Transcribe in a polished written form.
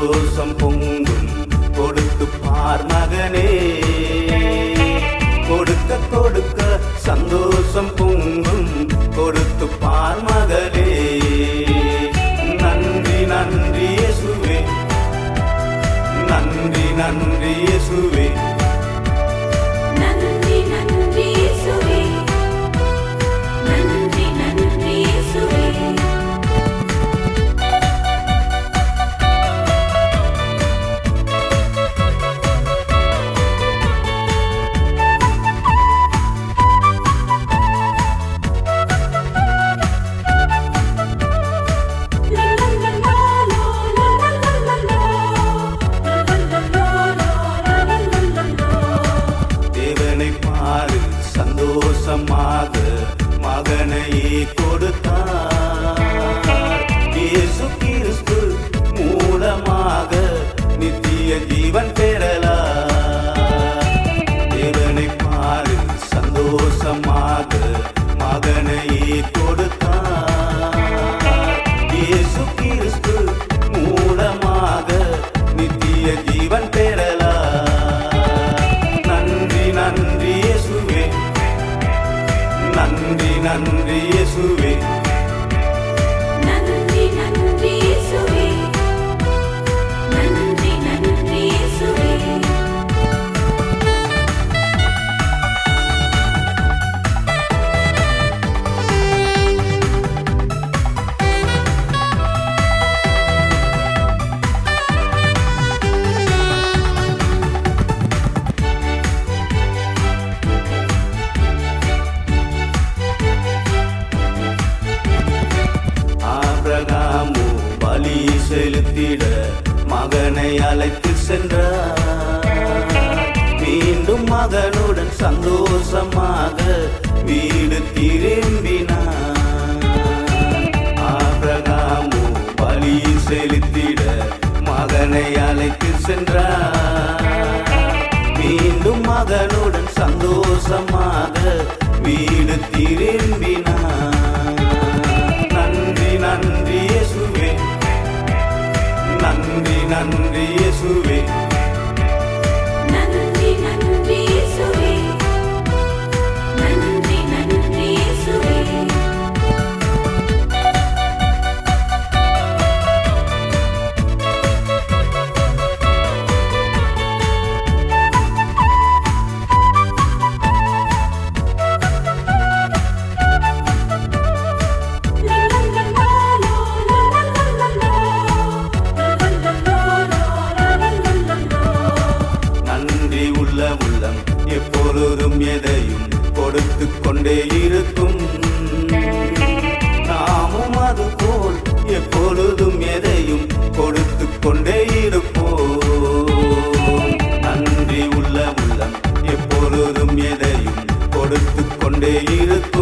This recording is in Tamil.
சந்தோஷம் பொங்கும் கொடுத்து பார் மகனே. கொடுக்க கொடுக்க சந்தோஷம் பொங்கும் கொடுத்து பார் மகளே. நன்றி நன்றி இயேசுவே, நன்றி நன்றி இயேசுவே, நன்றி நன்றி இயேசுவே, நன்றி நன்றி இயேசுவே. தேவனை பாரு சந்தோஷமாக மகனையே கொடுத்தார். இயேசு கிறிஸ்து மூலமாக நித்திய ஜீவன் பெறலாம். தேவனை பாரு சந்தோஷமாக மகனையே கொடுத்தார். இயேசு கிறிஸ்து மூலமாக நித்திய ஜீவன் பெறலாம். நன்றி நன்றி இயேசுவே, நன்றி நன்றி இயேசுவே, நன்றி நன்றி இயேசுவே, நன்றி நன்றி இயேசுவே. ஆபிரகாமு பலி செலுத்திட மகனை அழைத்து சென்றார். மீண்டும் மகனுடன் சந்தோஷமாக வீடு திரும்பினார். ஆபிரகாமு பலி செலுத்திட மகனை அழைத்து சென்றார். மீண்டும் மகனுடன் சந்தோஷமாக வீடு திரும்பினார். நன்றி நன்றி இயேசுவே, நன்றி நன்றி இயேசுவே, நன்றி நன்றி இயேசுவே, நன்றி நன்றி இயேசுவே. நன்றி உள்ள உள்ளம் எப்பொழுதும் எதையும் கொடுத்து கொண்டே இருக்கும். நாமும் அதுபோல் எப்பொழுதும் எதையும் கொடுத்து கொண்டே இருப்போம். நன்றி உள்ள உள்ளம் எப்பொழுதும் எதையும் கொடுத்து கொண்டே இருக்கும்.